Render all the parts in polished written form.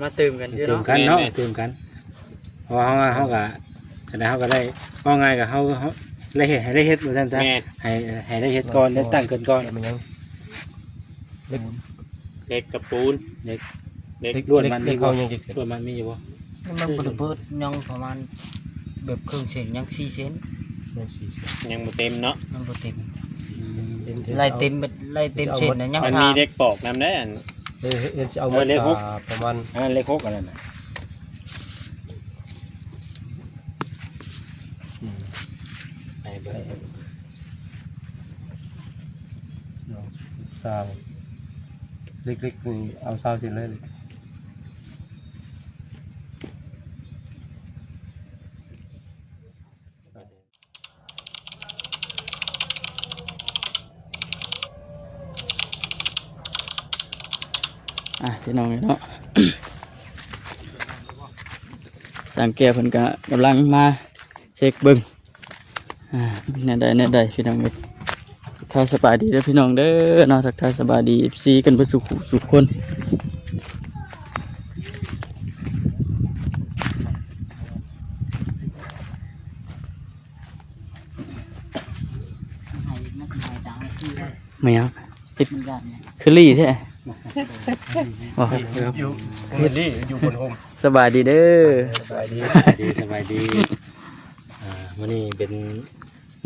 มาตื่มกันเยอะ ตื่ม เนาะ กันเนาะตื่มกันเพราะเขาก็จะได้เขาก็ได้ว่าไงกับเขาได้เฮ็ดให้ได้เฮ็ดเหมือนกันซะให้ได้เฮ็ดก่อนได้ตั้งเกินก่อนมันยังเล็กกับปูนเล็กล้วนมันมีบ่ล้วนมันมีอยู่บ่ มันบ่เบิดยังประมาณแบบครึ่งเซนยัง4เซน ยังบ่เต็มเนาะมันบ่เต็มไล่เต็มเซนน่ะยัง มัน ช้า มีเด็กปอกนำได้อัน เฮ็ดสิเอามาประมาณ อันนั้นเล็ก6อันนั้นน่ะไปเบิ่ง ตาเล็กๆนี่เอาเศร้าสิเลย พี่น้องเนาะ สามแก้วเพิ่นก็กำลังมาเช็คเบิ่งเนี่ยได้พี่น้องเอ้ยถ้าสบายดีเด้อพี่น้องเด้อเนาะทักทายสบายดี FC กันเบิดสุขคนไม่เอาติดคือลี่แท้อยู่เฮดลี่อยู่บนโฮม สบายดีเด้อ สบายดี สบายดีมื้อนี้เป็น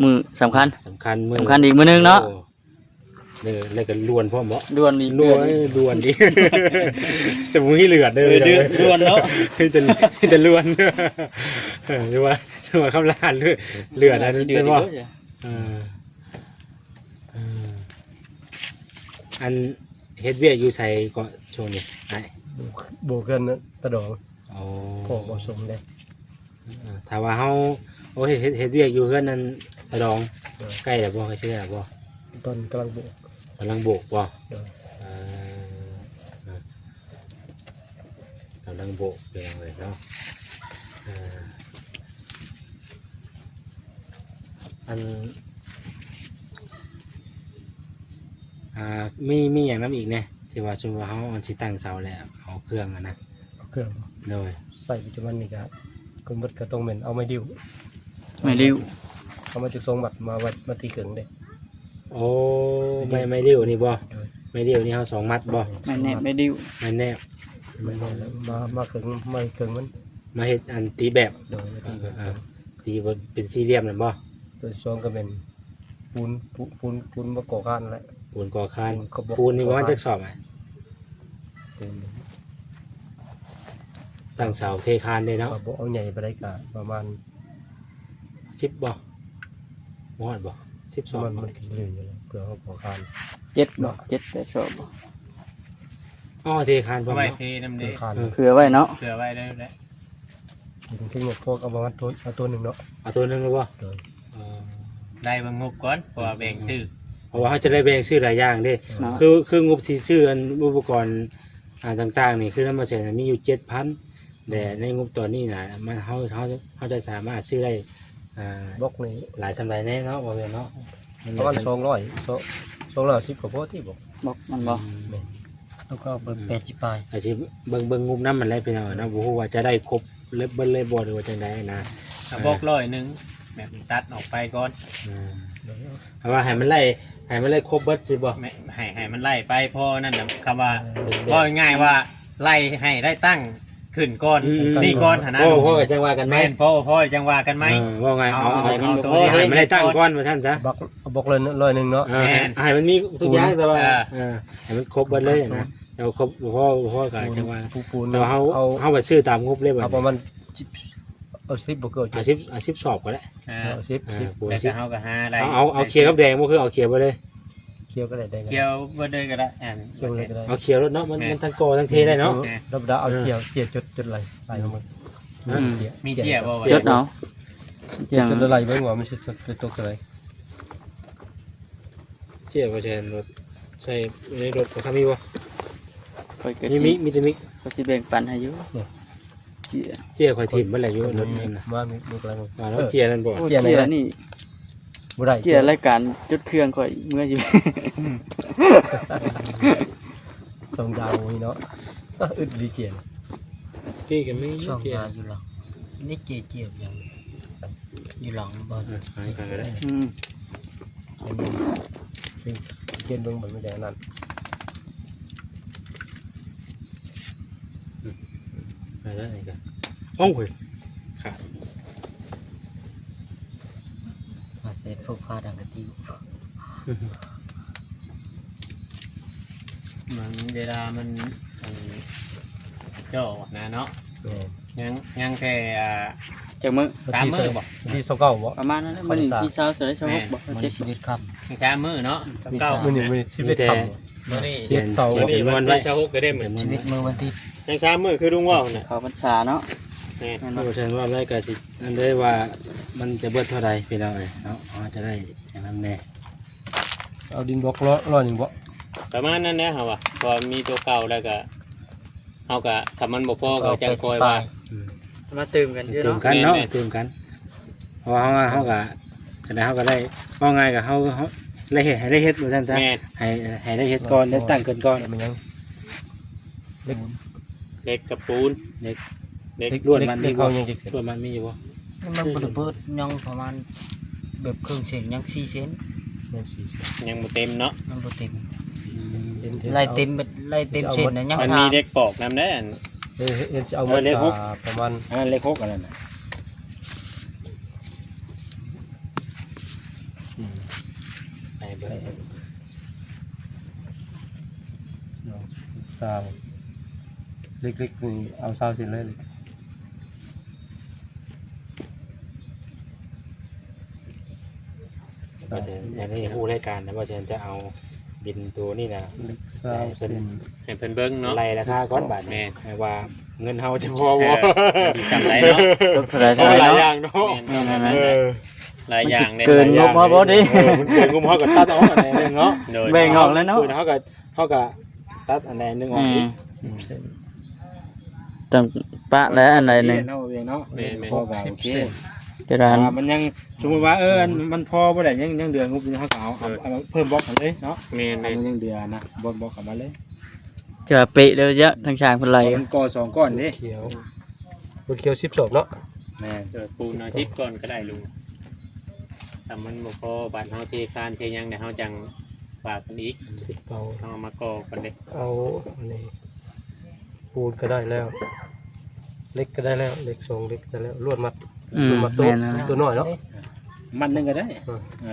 มือสำคัญ สำคัญอีกมื้อนึงเนาะ แล้วก็ล้วนพร้อมบ่ ด่วนอีก ล้วนดิแต่มื้อนี้เลือดเด้อ ด่วนเนาะ แต่ล้วนหรือว่าคำลานเลือดนั่นเป็นบ่อันเฮ็ดเวียกอยู่ไสก็ช่วงนี้ไอ้ โบกันตะดอง อ๋อ พอบ่สมได้ ถ้าว่าเฮาโอ้เฮ็ดเวียกอยู่เฮือนนั้นตะดองใกล้แล้วบ่ใกล้สิแล้วบ่ ตอนกำลังโบ กำลังโบกบ่กำลังโบกแปลงเลยเนาะอันมีอย่างนั้นอีกเนี่ยที่ว่าช่วงเขาเอาชิตั้งเสาแล้วเอาเครื่องนะ เอาเครื่อง เลย ใส่ปัจจุบันนี่ก็คนบัดก็ต้องเป็นเอาไม้ดิ้ว เอามาจุดทรงบัดมาไว้มาตีเกิงเด้ โอ้ไม่ดิ้วนี่บ่ไม่ดิ้วนี่เขา2 มัดบ่ ไม่แนบไม่ดิ้ว ไม่แนบ มาเกิงมาเกิงมัน มาเฮ็ดอันตีแบบ โดยมาตีเกิง ตีเป็นสี่เหลี่ยมนั่นบ่ ตัวซองก็เป็นปูนมาก่อข้านแหละ ปูนก่อคานปูนนี่ประมาณจักสอบอ่ะ ปูน ตั้งเสาเทคานเลยเนาะ บ่เอาใหญ่ไปได้กะประมาณ 10บ่ฮอดบ่10สอบ มันขึ้นเรื่อยอยู่แล้วเพื่อเขาก่อข้าน 7 8 2 อ๋อเทคานบ่ ไว้ เนาะ เทน้ำ ก่ เด้ อข้าน เผื่อไว้เนาะ เผื่อไว้ได้แล้ว ถึงหมดพวกเอาประมาณตัวหนึ่งเนาะ เอาตัวนึงเลยบ่ ได้เบิ่งงบก่อนเพราะว่าแบ่งชื่อ เพราะว่าเขาจะได้แบ่งซื้อหลายอย่างเด้ เนาะ คืองบที่ซื้ออันอุปกรณ์ต่างๆนี่คือน้ำมันเสียมีอยู่ 7,000แต่ในงบตัวนี้นะมันเขาจะสามารถซื้อได้บล็อกนี้ หลายสำหรับแน่เนาะบ่แม่นเนาะ ประมาณ210กว่าพอที่บอก บอกมันบอก แล้วก็เบิด80ปลาย อาจสิเบิ่งงบน้ำมันแล้วพี่น้องเนาะบ่ฮู้ว่าจะได้ครบเบิดเลยบ่หรือว่าจังไดนะ ถ้าบอก100แบบนี้ตัดออกไปก่อน เพราะว่าให้มันไล่ครบเบิดสิบ่ ให้มันไล่ไปพอนั่นน่ะคำว่าก็ง่ายว่าไล่ให้ได้ตั้งขึ้นก่อนนี่ก่อนฐานะ โอ้พ่อก็จังว่ากันไหม แม่นพ่อจังว่ากันไหม ว่าไงเอา ตัวนี้ ให้มันได้ตั้งก่อนว่าท่านซะ บล็อกเลย100เนาะ ให้มันมีทุกอย่างแต่ว่าให้มันครบเบิดเลยนะแต่ว่าครบพ่อก็จังว่า ปูน แต่ว่าเขาไปซื้อตามงบเลยบ่ เอาประมาณ10บ่เกิน 10สอบก็ได้ เอา10 ปูน แต่ 10 เฮาก็หาได้ เอาเขียวกับแดงบ่คือเอาเขียวไปเลย เคี่ยวก็ได้ เกี่ยวบ่ได้ก็ได้ เคี่ยวเลยก็ได้ เอาเขียวรถเนาะมันทั้งโกทั้งเทได้เนาะ ธรรมดาเอาเคี่ยวจุดไหลลงมา มีเกี่ยวบ่ จดเอา จุดไหลเบิ่งว่ามันจะตกอะไร เขียวบ่ใช่รถใช่ในรถก็มีบ่ คอยกระ มี ชิ มีแต่มิก ก็สิแบ่งปันให้อยู่เจีย เจียข่อยถิ่มเมื่อไหร่อยู่รถนั่นน่ะ มามีกำลัง ว่าแล้วเจียนั่นบ่ เจียนี่ บ่ได้ เจียรายการจุดเครื่องคอยเมื่ออยู่ ส่งดาวนี่เนาะอึดดีเจียน พี่ก็มี ช่อง เกีย ยาอยู่หลังนี่เจียบอย่างอยู่หลังบ้าน หายกันก็ได้ อืม เย็นเบิ่งมันไม่ได้นั่น หายได้ไงกันโอ้ยขาด มาเสร็จพวกพาดังกะติว มันเวลามันเจ้านะเนาะยังแค่จากมื้อ 3 มื้อบ่ ที่29บ่ ประมาณนั้นแหละมื้อนี้ที่20จะได้26บ่ มัน 70 ชีวิตค่ ยัง3 มื้อเนาะ9 มื้อนี้ชีวิตค่ำ มื้อนี้ เจ็ดเสาร์ มื้อนี้วันที่26ก็ได้เหมือน ำชีวิตมือวันที่ ยัง3 มื้อคือลุงว่าน่ะ เข้าพรรษาเนาะ แม่ แม่น โอ้ บ่ ฉันว่าได้ก็สิอันได้ว่ามันจะเบิดเท่าใดพี่น้องเอ้ยเนาะจะได้อย่างนั้นแน่ เอาดินบล็อกร้อยหนึ่งบ่ ประมาณนั้นแหละครับว่าพอมีตัวเก่าแล้วก็เฮาก็ถ้ามันบ่พอก็จังคอยว่า มาตื่มกันอยู่ ตื่ม เนาะ กันเนาะ แม่น ตื่มกันเพราะว่าเขาก็จะได้เขาก็ได้ว่าไงกับเขาได้เฮ็ดให้ได้เฮ็ดบ่ซั่นซะ แม่น ให้ได้เฮ็ดก่อนได้ตั้งเกินก่อน มันยัง เล็กกับปูน เด็ก เล็ก ล้วนมันมี เล็ก บ่ เขายังเด็กเสร็จ ล้วนมันมีอยู่บ่ มันบริเบิดยังประมาณแบบครึ่งเซนยัง4เซน ยังสี่ ยังบ่เต็มเนาะ มันบ่เต็ม เห็น ไล่เต็มเซนนะยัง มัน ชา มีเด็กปอกนำได้อัน เห็นจะเอามาประมาณ อันนั้นเลข6อันนั้นน่ะ ไปเบิ่ง 3เล็กๆนี่เอาเศร้าเสร็จเลย ว่าจะอย่างนี้ฮู้รายการนะว่าฉันจะเอาบินตัวนี่น่ะ เล็กเศร้าเสร็จ ให้เพิ่นเบิ่งเนาะ ไล่ราคาก่อนบาท แม่ ให้ว่าเงินเฮาจะพอ เอ บ่ อดีจำได้เนาะ ตกเท่าไหร่ เอา เท่าไหร่ หลายอ เนาะ ย่างเนาะ แม่นๆ เออ หลายอย่างเลย เกินงบมาบ่ดิ มันเกินงบเฮาก็ตัดออกอันใดหนึงเนาะ โดย แบ่งออกแล้วเนาะ คือเฮาก็ตัดอันใดหนึงอ อื อกอี ม ก ต้องปะแล้วอันใดหนึง เนาะเองเนาะ แม่น พอก็โอเค กระดาน มันยังสมมุติว่ามันพอบ่ได้ยังเดือนงบเฮาก็เอาเพิ่มบล็อกกันเลยเนาะ แม่น มันยังเดือนนะบล็อกกันมาเลย จะเปะเด้อเยอะทางช่างเพิ่นไล่กัน มันก่อ2ก้อนนี่ เขียวเขียว12เนาะ แม่น เจอปูนอาทิตย์ก่อนก็ได้ลุงแต่มันบ่พอบานเฮาเทคานเทหยังเดี๋ยวเฮาจังฝากกันอีก เอา เฮามาก่อกันเด้ เอาอันนี้ปูนก็ได้แล้ว เล็กก็ได้แล้วเล็ก2เล็กได้แล้วลวดมัด อืม ลวดมัดตัว แม่นนั่นแหละ ตัวน้อยเนาะ มันหนึงก็ได้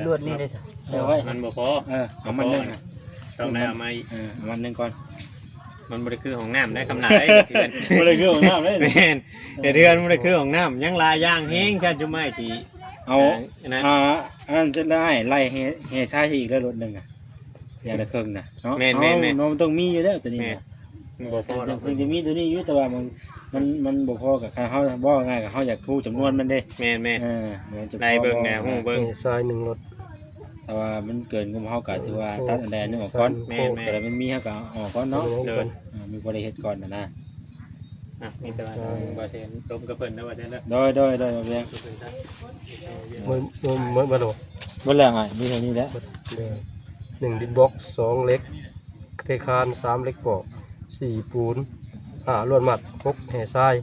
ลวดนี่ได้ซะ เอาไว้ มันบ่พอ เอามันหนึง ต้องได้เอามา เอามันหนึงก่อน มันบ่ได้คือของน้ำได้คำหนาได้เดือน บ่ได้คือของน้ำเลย แม่นแต่เดือนบ่ได้คือของน้ำยังลายย่างแห้งชาจุไม้สิ เอา นะ อันนั้นจะได้ไล่เฮซ่าอีกแล้วรถหนึงอ่ะอย่างละครึ่งน่ะเนาะมันต้องมีอยู่แล้วตัวนี้ แม่นบ่พอหรอก ถึงจะมีตัวนี้อยู่แต่ว่ามันบ่พอกับเฮาบ่ง่ายกับเฮาอยากรู้จำนวนมันเด้ แม่นแม่น มันจะ ไล่เบิ่งแหน่ฮู้เบิ่ง ทราย1รถ แต่ว่ามันเกินงบเฮาก็ถือว่าตัดอันใดนึงออกก่อน แม่น แต่มันมีเฮาก็ออกก่อนเนาะ เดิน มีบ่ได้เฮ็ดก่อนนะ อ่ะมีแต่ว่าบ่เทนลมกระเพิ่นนะว่าเทนเด้อ โดยเอาเพียง มันบ่โดด บ่แล้วอ่ะมีเท่านี้แหละ 1ดินบล็อก2เล็กเทคาน3เล็กปอก4ปูน5ลวดมัด6แห่ทราย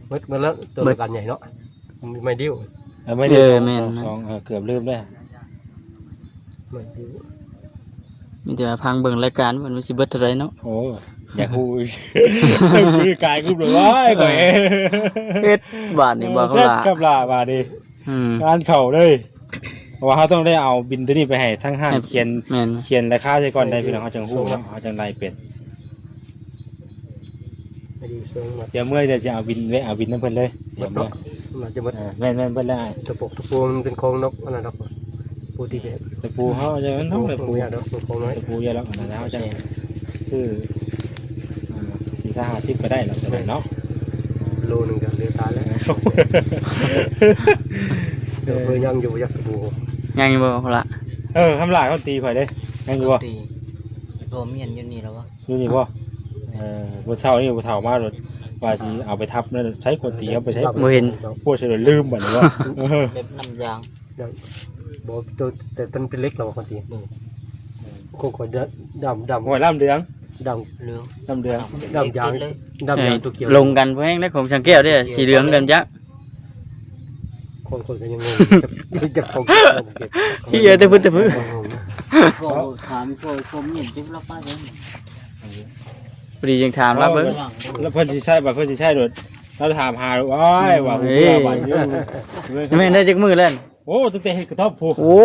มืดแล้วตัวประกันใหญ่เนาะมีไม้ดิ้ว ไม่ได้2เกือบลืมแล้ว ไม้ดิ้ว มีแต่ว่าพังเบิ่งรายการมันสิเบิดเท่าไหร่เนาะ โอ้อยากฮู้คือกายกรุ๊ปเลยว้ายก่อย เฮ็ดบาทนี่บ่เขาล่ะ กับลาบาดดิ อืม งานเข่าเลยเพราะว่าเขาต้องได้เอาบินตัวนี้ไปให้ทั้งห้าง ให้ เขียน แม่น เขียนราคาใช่ก่อนได้พี่น้องเขาจังฮู้เนาะเขาจังไล่เป็ด ไม้ดิ้วทรงมัด เดี๋ยวเมื่อจะเอาบินไว้เอาบินน้ำเพิ่นเลยเดี๋ยวเมื่อ มันจะมัด แม่นเพิ่นได้ ตะปกตะปูมันเป็นโครงนกอันนั้นครับปูที่เป็น ตะปูเขาจะมันต้องตะปู ยากเนาะโครงน้อย ตะปูเยอะแล้วอันนั้นเขาจะซื้อ450ก็ได้แล้วจะได้เนาะ โลนึงก็เรียตายแล้วเดี๋ยวยังอยู่ยักตะปู ยังบ่เขาล่ะ ทำลายเขาตีข่อยเด้ยังอยู่บ่ ตีตัวเมียนอยู่นี่แล้ววะ อยู่นี่บ่บ่เช้านี่บ่เฒ่ามารถว่าสิเอาไปทับนั่นใช้คนตีเอาไปใช้ บ่เห็น พวกเฉลยลืมบัดนี้ว่า เล็บน้ำยาง บ่ตัวแต่เป็นเล็กเราคนทีคงคอยดำ โอ้ยล่ำเดือง ด เหลือง ดำเดือง ำดำยาง เลย ดำยางตัวเขียว ลงกันเพราะแห้งได้ของช่างแก้วเด้อสีเหลืองกันจัก คนก็ยังงงจะของเก็บ เฮียแต่พึ่ง ก็ถามก็ผมเห็นจุ๊บแล้วป้าเด้ พอดียังถามรับเบิ่ง แล้วเพิ่นสิใช่บ่เพิ่นสิใช่โดดเราถามหาว้ายว่าบ่เบื่อบ่อยู่ แม่นได้จักมือแล้ว โอ้ตั้งแต่เฮ็ดกระท่อมผูก โอ้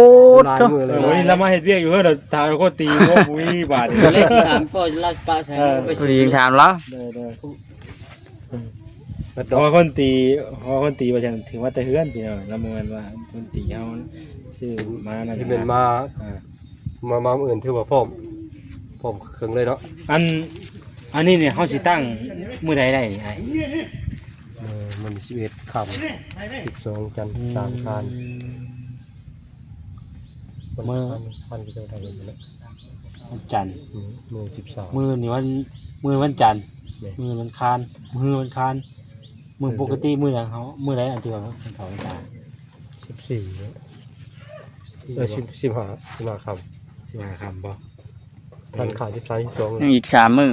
ลาย โต มือเลย วันนี้เรามาเฮ็ดเวียกอยู่เพิ่นถามคนตีโอ้บุ้ยบาดนี่ เลขที่ถามก็ลาป้าใช้ไป พอดียังถามแล้ว เด้อเพราะว่าคนตีว่าจังถึงว่าแต่เฮือนพี่น้องแล้วมันว่าคนตีเฮาชื่อมานั่น ที่เป็นมาอื่นถือว่าพร้อมเครื่องเลยเนาะ อันนี้เนี่ยเฮาสิตั้งมื้อใดได้ไอ้ มัน11ค่ำ12จันทร์3คานพันก็ได้เลยนะ วันจันทร์ มือ13 มื้อนี่วันจันทร์มื้อวันคานมื้อปกติมื้อหยังเฮามื้อใดอันที่ว่าเฮาษา 14เนี่ย15ค่ำ สิมาคำบ่ ท่านขาย13 12 ยังอีก3มื้อ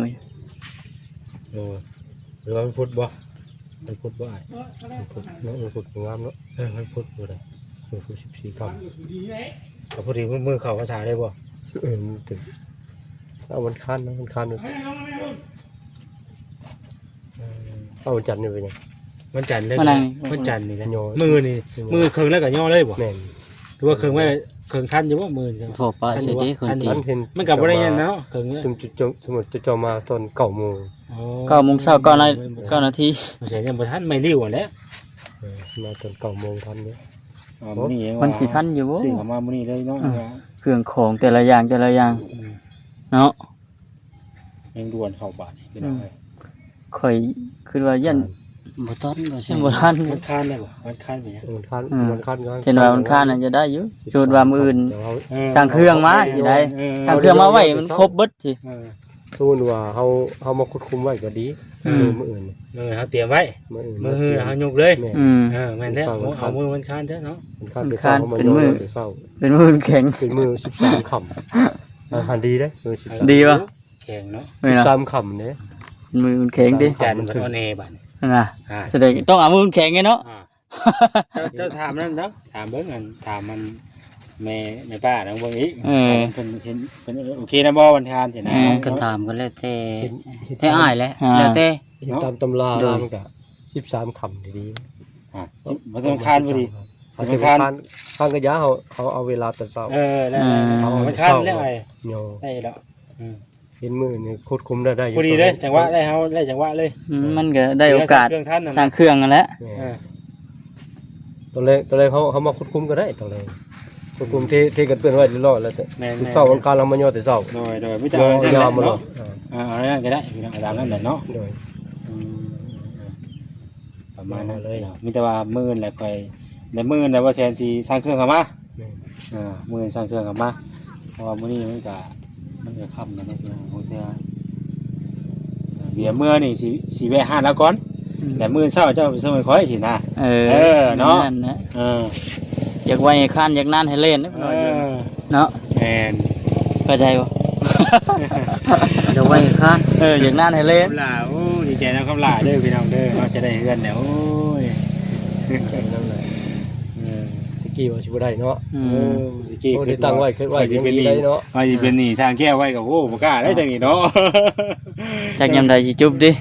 หรือว่ามันพุธบ่มันพุธบ่อ้าย พุทธเนาะพุทธงามเนาะให้พุทธบ่ได้พุทธ14ค่ำ ก็พอดีมื้อเข้าภาษาได้บ่ ถึงเอาวันคันนะวันคันเลยเอาวันจันทร์นี่เป็นยัง วันจันทร์เลย วันไหน วันจันทร์นี่นะ ย่อ มื้อนี่มื้อครึ่งแล้วก็ย่อเลยบ่ แม่น หรือว่าครึ่งไว้ครึ่งคันอยู่บ่มื้อนี่ พอป้าใช้ดีคนตี ท่านเห็น มันก็บ่ได้ยันเนาะครึ่งเนี่ย สมมุติจะมาตอน9 โมง 9 โมงเช้า9 นาที มันสิยังบ่ทันไม่ริ้วอันแหละ มาตอน9 โมงทันเนี่ย มื้อนี้ยัง มันสิทันอยู่บ่ ซื้อมามื้อนี้เลยเนาะ เครื่องของแต่ละอย่างเนาะ ยังด่วนเข้าบาทนี่พี่น้องเอ้ย ข่อยคือว่ายัน บ่ต้นบ่ใช่ ยังบ่ทัน วันคานได้บ่วันคานเป็นหยัง วันคันวันคันก็ เห็นว่ามันค้านน่ะจะได้อยู่จูดว่ามื้ออื่น เดี๋ยวเอา สร้างเครื่องมาสิได้สร้างเครื่องมาไว้มันครบเบิดสิ สมมุติว่าเฮามาควบคุมไว้ก็ดีมื้ออื่น เฮาเตรียมไว้ มื้ออื่น มื้อเฮายกเลย แม่ แม่นแท้เอามื้อวันคานซะเนาะ วันคันแต่เช้าเฮามาโยนแต่เช้า เป็นมื้อแข็ง เป็นมื้อ13ค่ำหันดีเด้มื้อ13 ดีป่ะ แข็งเนาะ ไม่นะ 13ค่ำเด้ เป็นมื้อแข็งดิ จันทร์มันเอาแน่บาดนี่ น่ะแสดงต้องเอามื้อแข็งไงเนาะ เจ้าถามนั่นเนาะถามเบิ่งอันถามมันแม่ป้าน้องเบิ่งอีกเพิ่นเห็นเพิ่นโอเคนะบ่วันทานสินะ ก็ถามกันแล้วแต่อ้ายแล้วแล้วแต่ เห็นตามตำรามันก็13ค่ำดี บ่ต้องคานบ่ดี ๆมันคันข้างกระยะเขาเอาเวลาแต่เช้า แล้วมันคานแล้วไอ้ โย ได้แล้ว เห็นมือนี่ควบคุมได้อยู่ พอดีเลยจังหวะได้เฮาได้จังหวะเลย มันก็ได้โอกาส เครื่องท่านนั่น สร้างเครื่องกันแหล้ว ตอนแรกเขามาควบคุมก็ได้ตอนแรกควบคุมที่กันเตือนไว้เรียบร้อยแล้วแต่ แม่น เช้าวันการเรามาโยแต่เช้า โดยไม่ต้องเอาเส้น ยา เนา มาเนาะ เอานั่นก็ได้ตามนั้นแหละเนาะ โดย ประมาณนั้นเลยมีแต่ว่ามื้อแหละค่อยในมื้อน่ะว่าแซนสิสร้างเครื่องเข้ามามื้อสร้างเครื่องเข้ามาเพราะว่ามื้อนี้มันก็ค่ำนะเนาะพี่น้องบางเทื่อเดี๋ยวมื้อนี่สิแวะหาแล้วก่อนแต่มื้อเช้าเจ้าไปส่งให้ข่อยสินะ เนาะ นั่นนะ เออ อยากไว้ให้คันอยากนานให้เล่นเนาะ แม่น เข้าใจบ่ เดี๋ยวไว้ข้าน อยากนานให้เล่น คำลาโอ้ดีใจนะคำลาเด้อพี่น้องเด้อเราจะได้เฮือนแล้วโอ้ย ใจนั่นแหละตะกี้ว่าสิบ่ได้เนาะ ตะกี้ โอ้ได้ตั้งไว้คิดไว้ยังดีได้เนาะ ว่าสิเป็นหนี้สร้างแก้วไว้กับโอ้บ่กล้าได้จังนี้เนาะ จักยามใดสิจุบดิ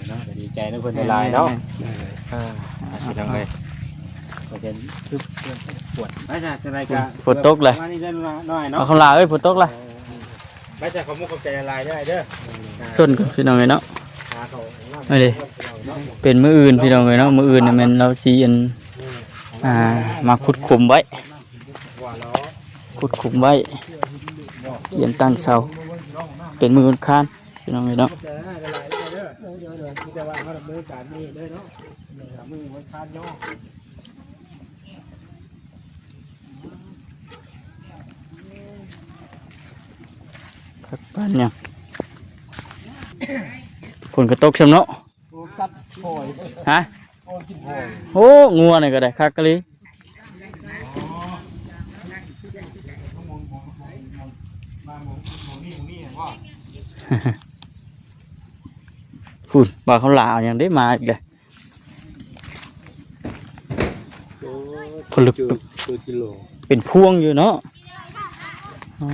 เนาะดีใจนะเพิ่นหลายเนาะพี่น้องเอ้ยก็เป็นปวดไปจ้ะจังได๋ก็ ฝนตกเลย มานี่เด้อน้อยเนาะ เอาคำลาฝนตกเลย ไปจ้ะขอมุกขอบใจหลายได้เด้อ ส่วนพี่น้องเนาะเอาดิเป็นมื้ออื่นพี่น้องเนาะมื้ออื่นน่ะแม่นเราสิมาขุดขุมไว้เขียนตั้งเสาเป็นมื้อวันค้านพี่น้องเนาะพักบ้านยังฝนก็ตกช่ำเนาะฮะโอ้งัวนี่ก็ได้คักกะลี หุ่นว่าเขาลาวอย่างได้มาอีกเลยผลึก ตัวกิโล เป็นพวงอยู่เนาะอ๋อ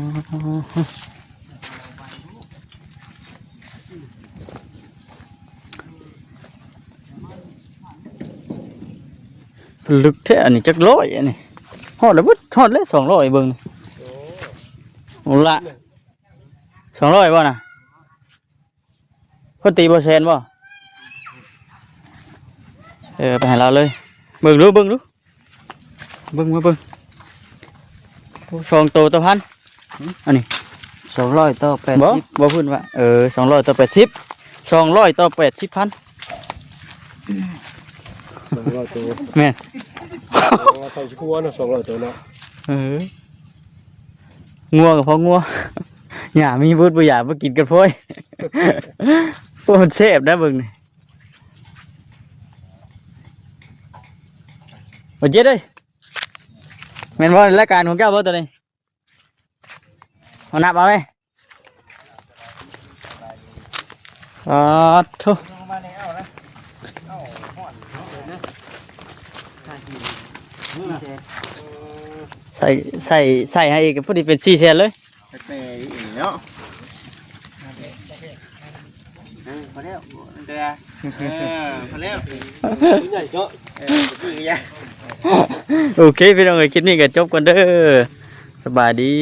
ผลึกแท้อันนี้จักร้อยอันนี้ฮอดแล้วบ่ฮอดแล้ว200เบิ่งนี่โอ้ละ200บ่น่ะเพิ่นตีบ่แซนบ่ไปให้เราเลยเบิ่งดูเบิ่งมาเบิ่งสองตัวต่อพันอันนี้ 200ต่อ บ่พูดว่า200ต่อ80 200ต่อ80,000 200ตัว แม่น ใส่ชั่วเนาะ200ตัวเนาะ งัวกับพ่องัว หย่ามีบุญบ่หย่าบ่กินกันพ่อยโอ้มันแซ่บนะเบิ่งนี่บ่เจ็ดเอ้ยแม่นบ่รายการของเจ้าบ่ตัวนี้เอานับเอาไหมโธ่ใส่ให้อีกพอดีเป็น4แสนเลย แม่เนาะพอแล้วเด้อพอแล้ว ใหญ่เนาะ ดีจ้ะ โอเคพี่น้องเอ้ยคลิปนี้ก็จบกันเด้อสบายดี